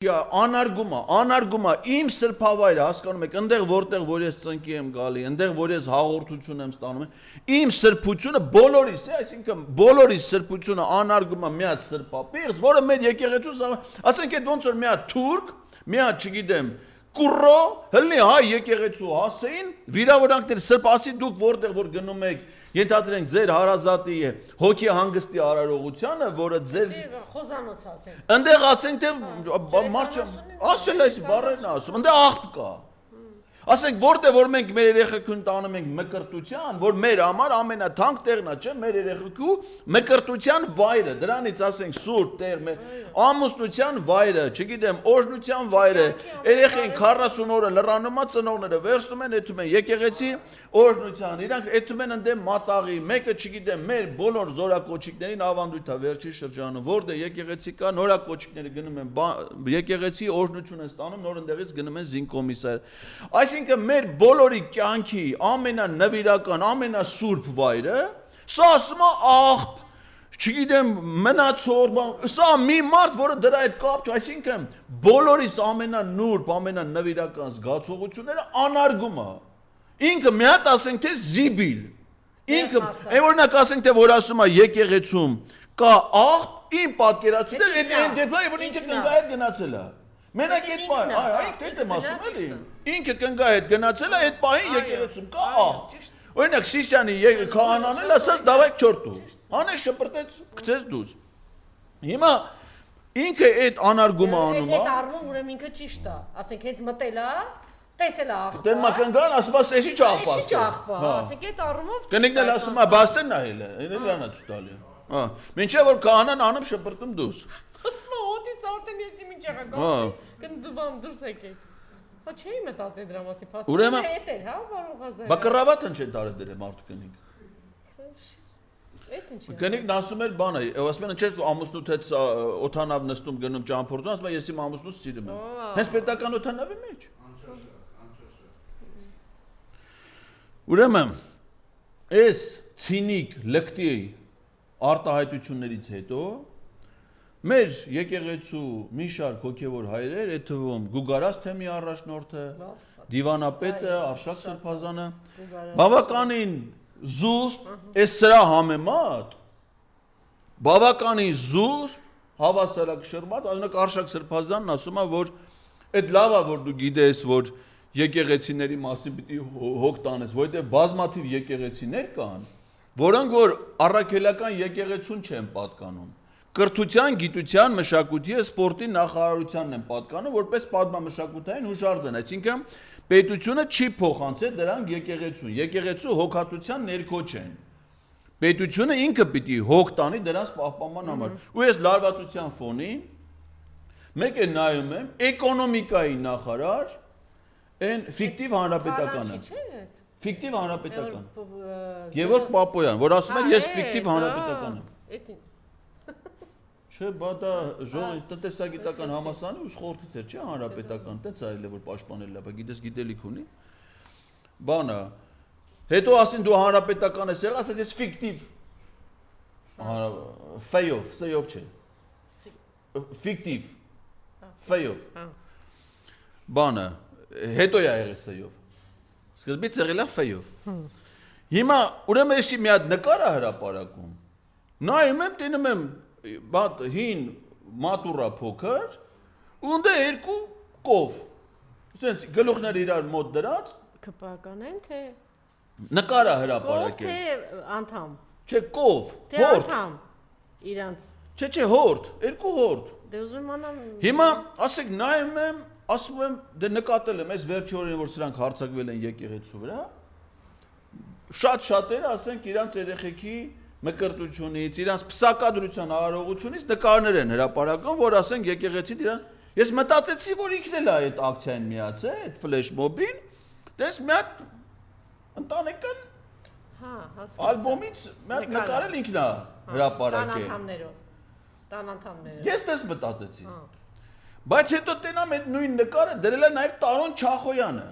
Անարգումա, իմ սրբավայրը հասկանում եք, ընդեղ որտեղ որ ես ծնկի եմ գալի, ընդեղ որ ես հաղորդություն եմ ստանում, իմ սրբությունը բոլորիս է, այսինքն բոլորիս սրբությունը անարգումա մի հատ սրբապիղծ, որը մեր եկեղեցուց, ասենք այդ ոնց որ մի հատ թուրք, մի հատ չգիտեմ, կուրո, հլնի հայ եկեղեցու հասեին, վիրավորանքներ սրբասի դուք որտեղ որ գնում եք, ենթադրենք ձեր հարազատի հոգի հանգստի արարողությանը, որը ձեր խոզանոց ասենք։ Ընդեղ ասենք թե մարդ ասել այս բառերն ասում, ընդեղ աղբ կա։ Ասենք որտեղ որ մենք մեր երեխեքուն տանում ենք մկրտության, որ մեր համար ամենաթանկ տեղն է, չէ՞, մեր երեխեքու մկրտության վայրը, դրանից ասենք սուրբ տեղ, մեր ամուսնության վայրը, չգիտեմ, օրհնության վայրը, երեխային 40 օրը լրանումա ծնողները վերցնում են, եթում են եկեղեցի օրհնության, իրանք եթում են ընդեմ մատաղի, մեկը չգիտեմ, մեր բոլոր զորակոչիկներին ավանդույթ է վերջի շրջանում, որտեղ եկեղեցի կա, նորակոչիկները գնում են եկեղեցի օրհնություն են ստանում, նոր ընդեղից գնում են զինկոմիսար։ Այսինքն մեր բոլորի կյանքի ամենանվիրական, ամենասուրբ վայրը, սա ասում է աղբ, չգիտեմ մնացոր, սա մի մարդ, որը դրա հետ կապ չունի, այսինքն բոլորիս ամենանուրբ, ամենանվիրական զգացողությունները անարգում է։ Ինքը մի հատ ասենք թե զիբիլ, ինքը, այն օրինակ ասենք թե որ ասում է եկեղեցում կա աղբ, իմ պատկերացուցիչը, այդ դեպքում որ ինքը կնգա հետ գնացել է։ Մենակ այդ պահին, այդ եմ ասում էլի, ինքը կնգա հետ գնացել է, այդ պահին եկեղեցում կա աղբ։ Օրինակ Սիսյանի քահանան էլ ասաց դավայք չորտու, հանեց շպրտեց, գցեց դուս։ Հիմա ինքը այդ անարգումը անում է։ Այդ առվում ուրեմն ինքը ճիշտ է, ասենք հենց մտել է, տեսել է աղբը։ Դեն մակնգան ասում է էսի չաղբա։ Էսի չաղբա, ասենք այդ առումով կնիկն էլ ասում է բաստեն նայել է, էլի լանա ցույց տալի։ Մինչև որ քահանան անում շպրտում դուս։ Ասում է օդից արդեն ես իմ ինչ եղա գալի, կնդուբամ դուրս եկեք։ Հա չէի մտածել դրա մասի, փաստորեն էդ էր, հա, բարող Ղազարյան։ Բա կռավատն չեն տարել դրել մարդու կնիկ։ Էդ ինչ է։ Կնիկն ասում էր բանը, ասում են չէ՞ ամուսնուդ հետ օթանավ նստում գնում ճամփորդում, ասում է ես իմ ամուսնուս սիրում եմ։ Հենց պետական օթանավի մեջ։ Ուրեմն այս ցինիկ լկտի արտահայտություններից հետո մեր եկեղեցու մի շարք հոգևոր հայրեր, այդ թվում Գուգարաս թեմի առաջնորդը, դիվանապետը, Արշակ Սրբազանը, բավականին զուսպ, այս սրա համեմատ, բավականին զուսպ հավասարակշռված, օրինակ Արշակ Սրբազանն ասում է, որ այդ լավ է, որ դու գիտես, որ եկեղեցիների մասին պիտի հոգ տանես, որովհետև բազմաթիվ եկեղեցիներ կան, որոնք որ առաքելական եկեղեցուն չեն պատկանում։ Կրթության, գիտության, մշակույթի, սպորտի նախարարությանն են պատկանում, որպես պատմամշակութային հուշարձան, այսինքն պետությունը չի փոխանցել դրանք եկեղեցուն, եկեղեցու հոգացության ներքո չեն։ Պետությունը ինքը պիտի հոգ տանի դրանց պահպանման համար։ Ու ես լարվածության ֆոնին մեկ է նայում եմ էկոնոմիկայի նախարար, այն ֆիկտիվ հանրապետականը։ Ֆիկտիվ հանրապետական։ Գևորգ Պապոյան, որ ասում էր ես ֆիկտիվ հանրապետական եմ։ Չէ, բա դա տնտեսագիտական համալսարանի ուսխորտից էր, չէ, հանրապետական, տենց արել է որ պաշտպանել է, բա գիտես գիտելիք ունի։ Բանը, հետո ասին դու հանրապետական ես եղել, ասած ես ֆիկտիվ։ Ֆեյով, սեյով չէ։ Ֆիկտիվ։ Ֆեյով։ Բանը, հետո է եղել սեյով։ Սկզբից եղել է ֆեյով։ Հիմա ուրեմն էսի մի հատ նկար է հրապարակում։ Նայում եմ, տենում եմ հին մատուրա փոքր, ունդը երկու կով։ Սենց գլուխները իրար մոտ դրած։ Կպական են թե նկար է հրապարակել։ Կով թե անդամ։ Չէ, կով, Թե հորդ։ անդամ իրանց։ Չէ, հորդ, երկու հորդ։ Դե ուզում եմ անամ։ Հիմա ասեք նայում եմ, ասում եմ, դե նկատել եմ, այս վերջի օրերին որ սրանք հարձակվել են եկեղեցու վրա, շատ-շատերը ասենք իրանց երեխեքի մկրտությունից, իրանց փսակադրության արարողությունից նկարներ են հրապարակում, որ ասենք եկեղեցին իրան, ես մտածեցի, որ ինքն էլ է այդ ակցիային միացել, այդ ֆլեշմոբին, դες մի հատ ընտանեկան ալբոմից մի հատ նկարել ինքն է հրապարակել։ Տան անդամները։ Ես դες մտածեցի։ Բայց հետո տենամ այդ նույն նկարը դրել է նաև Տարոն Չախոյանը։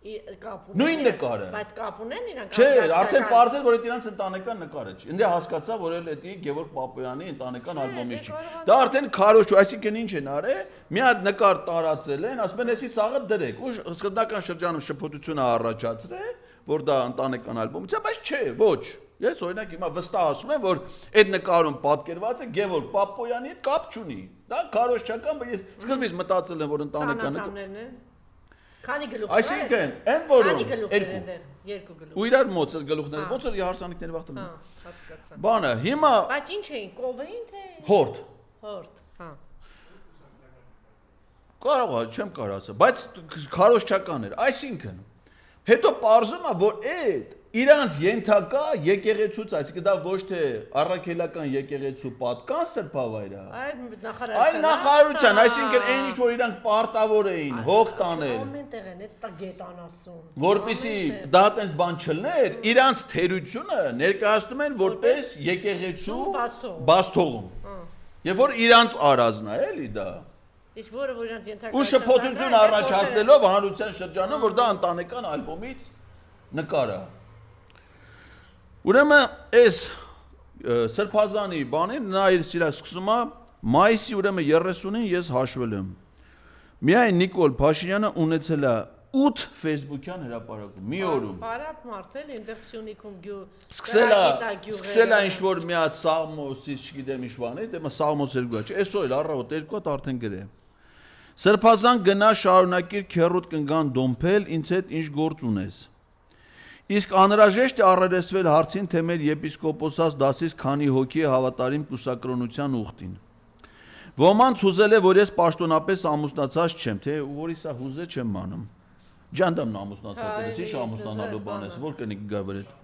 Նույն նկարը։ Բայց կապ ունեն իրանք։ Չէ, արդեն պարզել որ այդ իրանք ընտանեկան նկարը չի։ Ինձ հասկացա, որ էլ էդի Գևորգ Պապոյանի ընտանեկան ալբոմից չի։ Դա արդեն քարոշ, այսինքն ինչ են արել, մի հատ նկար տարածել են, ասում են, «Էսի սաղը դրեք», ու սկզբնական շրջանում շփոթությունը առաջացրել, որ դա ընտանեկան ալբոմից է, բայց չէ, ոչ։ Ես օրինակ հիմա վստահ ասում եմ, որ այդ նկարում պատկերված է Գևորգ Պապոյանի հետ կապ չունի։ Դա քարոշչական, բայց ես սկզբից մտածել եմ, որ ընտանեկան է։ Քանի գլուխ։ Այսինքն, այն որում երկու գլուխ։ Ու իրար մոց է գլուխները, ոնց որ հարսանիքների վախտում։ Հա, հասկացա։ Բանը, հիմա Բայց ինչ էին, կով էին թե։ հորդ։ Հորդ, հա։ Կարող է, չեմ կարող ասել, բայց քարոշչական էր։ Այսինքն, հետո պարզում է, որ այդ իրանց ենթակա եկեղեցուց, այսինքն դա ոչ թե առաքելական եկեղեցու պատկան սրբավայր է։ Այլ նախարարության, այսինքն այն ինչ որ իրանք պարտավոր էին հոգ տանել։ Ամենտեղ են այդ գետան ասում։ Որպեսի դա այտենց բան չլներ, իրանց թերությունը ներկայացնում են որպես եկեղեցու բացթողում։ Եվ որ իրանց արածն է, էլի դա։ Իսկ որը որ իրանց ենթակա Ու շփոթություն առաջացնելով հանրության շրջանում, որ դա ընտանեկան ալբոմից նկար է։ Ուրեմն այս սրբազանի բանին նա իր սիրա սկսում է մայիսի ուրեմն 30-ին ես հաշվել եմ։ Միայն Նիկոլ Փաշինյանը ունեցել է 8 Facebook-յան հրապարակում մի օրում։ Բարապ մարդել այնտեղ Սյունիքում գյուղ։ Սկսել է ինչ-որ մի հատ Սաղմոսից, չգիտեմ ինչ բան է, դե Սաղմոս 2-ա, չէ, այսօր էլ առավոտ 2 հատ արդեն գրե։ Սրբազան գնա շարունակիր քերոտ կնգան դոմփել, ինձ հետ ինչ գործ ունես։ Իսկ անհրաժեշտ է առերեսվել հարցին, թե մեր եպիսկոպոսած դասից քանի հոգի է հավատարիմ կուսակրոնության ուխտին։ Ոմանց հուզել է, որ ես պաշտոնապես ամուսնացած չեմ, թե որ իսա հուզե չեմ մանում։ Ջանդամն ամուսնացած ես, ինչ ամուսնանալու բան ես, որ կնիկ գա վրետ։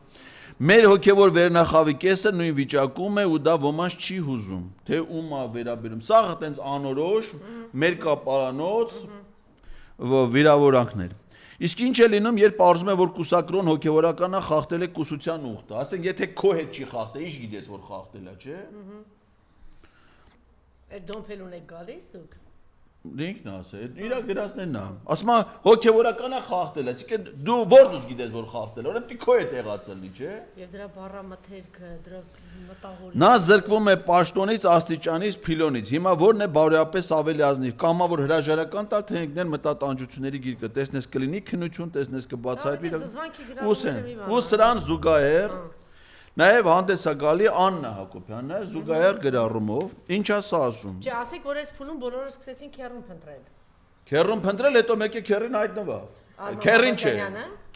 Մեր հոգևոր վերնախավի կեսը նույն վիճակում է ու դա ոմանց չի հուզում, թե ում է վերաբերում։ Սա այտենց անորոշ, մեր կապարանոց վիրավորանքներ։ Իսկ ինչ է լինում, երբ պարզում է, որ կուսակրոն հոգևորականը խախտել է կուսության ուխտը։ Ասենք, եթե քո հետ չի խախտել, ինչ գիտես, որ խախտել է, չէ՞։ Այդ դոմփելուն եք գալիս դուք։ Ինքն ասել, իրա գրածներն է։ Ասում է հոգևորականը խախտել է, այսինքն դու որտուց գիտես որ խախտել է, ուրեմն քո հետ եղածելնի, չէ՞։ Եվ դրա բառամթերքը, դրա մտահորը։ Նա զրկվում է պաշտոնից, աստիճանից, փիլոնից։ Հիմա որն է բարոյապես ավելի ազնիվ, կամա որ հրաժարական տալ, թե ինքն մտատանջությունների գիրկը, տեսնես կլինի քնություն, տեսնես կբացահայտվի։ Ու սրան զուգահեռ Նաև հանդես է գալի Աննա Հակոբյանը զուգահեռ գրառումով, ինչ է սա ասում։ Չէ, ասեք, որ այս փուլում բոլորը սկսեցին քեռուն փնտրել։ Քեռուն փնտրել, հետո մեկը քեռին հայտնվավ։ Քեռին չէ։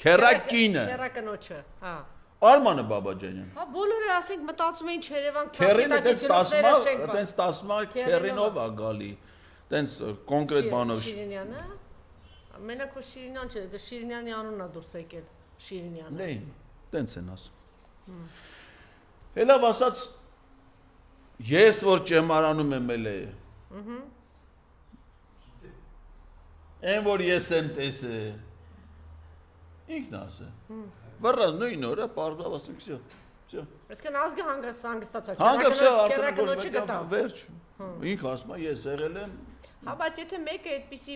Քեռակինը։ Քեռակնոջը, հա։ Արմանը Բաբաջանյան։ Հա, բոլորը ասենք մտածում էին Չերևան քեռինը այտենց տասմա քեռինով է գալի։ Այտենց կոնկրետ բանով։ Շիրինյանը։ Մենակ որ Շիրինյան չէ, դա Շիրինյանի անունն է դուրս եկել։ Շիրինյանը։ Դե, այտենց են ասում։ Հելավ ասած ես որ ճեմարանում եմ էլ է Այն որ ես եմ տեսե ինքն ասե վռած նույն օրը պարզավ ասենք всё Այսինքն ազգը հանգստացա քերակնոջը գտավ վերջ ինք ասում է ես եղել եմ Հա բայց եթե մեկը այդպիսի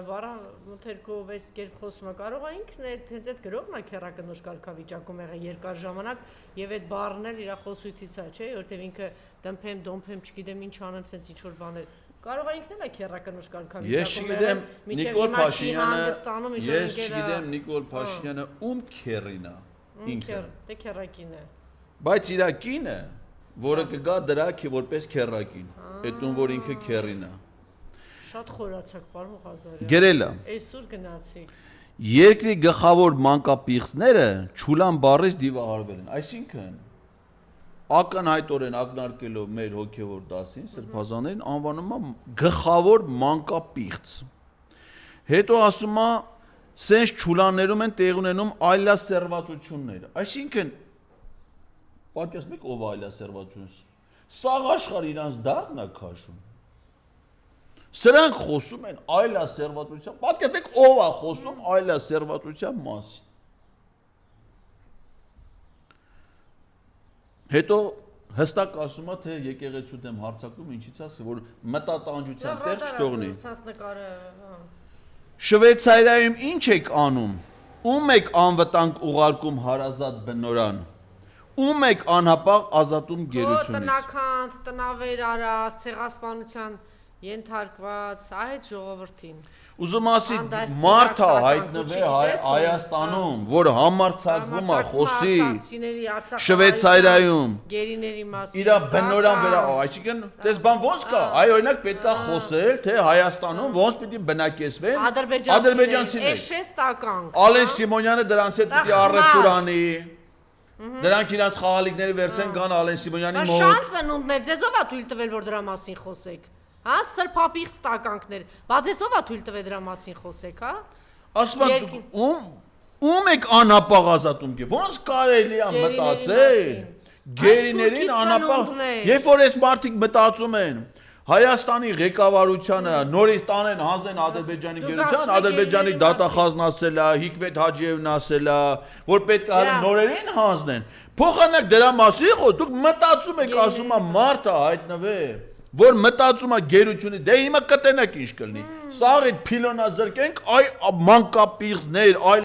բառամթերքով էս կերպ խոսում է կարող է ինքն հենց այդ գրողն է քերակնոջ կարգավիճակում եղել երկար ժամանակ եւ այդ բառն էլ իր խոսույթից է չէ որտեւ ինքը դմփեմ դոմփեմ չգիտեմ ինչ անեմ sense ինչ որ բաներ կարող է ինքն էլ է քերակնոջ կարգավիճակում ես չգիտեմ Նիկոլ Փաշինյանը ում քերին է ինքը դե քերակին է բայց իր կինը որը կգա դրա որպես քերակին այդ ում որ ինքը քերին է Շատ խորացակ պարոն Ղազարյան։ Գրել է։ Այսօր գնացիք։ Երկրի գլխավոր մանկապիղծները Չուլան բառից դիվահարվել են։ Այսինքն ակնհայտորեն ակնարկելով մեր հոգևոր դասին սրբազաներին անվանում է գլխավոր մանկապիղծ։ Հետո ասում է սենց Չուլաններում են տեղ ունենում այլասերվածություններ։ Այսինքն պատկերացնեք ով այլասերվածություն։ Սաղ աշխարհ իրանց դառն է քաշում։ Սրանք խոսում են այլասերվածության, պատկերացնեք ով է խոսում այլասերվածության մասին։ Հետո հստակ ասում է, թե եկեղեցու դեմ հարձակում ինչից ասի, որ մտատանջության տեղ չթողնի։ Շվեյցարիայում ինչ եք անում։ Ում եք անվտանգ ուղարկում հարազատ բնորան, ում եք անհապաղ ազատում գերությունից։ Տնականց, տնավերարա, ցեղասպանության ենթարկված այդ ժողովրդին։ Ուզում ասի մարդը հայտնվե Հայաստանում, որ համարձակվում է խոսի Շվեյցարիայում գերիների մասին։ Իրա բնորան վրա, այսինքն, դες բան ոնց կա, այ օրինակ պետքա խոսել, թե Հայաստանում ոնց պիտի բնակեցվեն ադրբեջանցիներ։ Էս չէ ստականք։ Ալեն Սիմոնյանը դրանց հետ պիտի առևտուր անի։ Դրանք իրաց խաղալիքները վերցեն կան Ալեն Սիմոնյանի մոտ։ Շանս ծնունդներ, ձեզով է թույլ տվել որ դրա մասին խոսեք։ Հա, սրբապիղ ստականքներ։ Բա ձեզով է թույլ տվել դրա մասին խոսեք, հա։ Ասում ում եք անհապաղ ազատում գե։ Ոնց կարելի է մտածել։ Գերիներին անհապաղ։ Երբ որ այս մարդիկ մտածում են Հայաստանի ղեկավարությանը նորից տանեն հանձնեն Ադրբեջանի գերության, Ադրբեջանի դատախազն ասել է, Հիկմետ Հաջիևն ասել է, որ պետք է նորերին հանձնեն։ Փոխանակ դրա մասին դուք մտածում եք, ասում է մարդը հայտնվե, որ մտածում է գերությունի, դե հիմա կտենակ ինչ կլինի։ Սաղ այդ փիլոնա զրկենք, այ մանկապիղզներ, այլ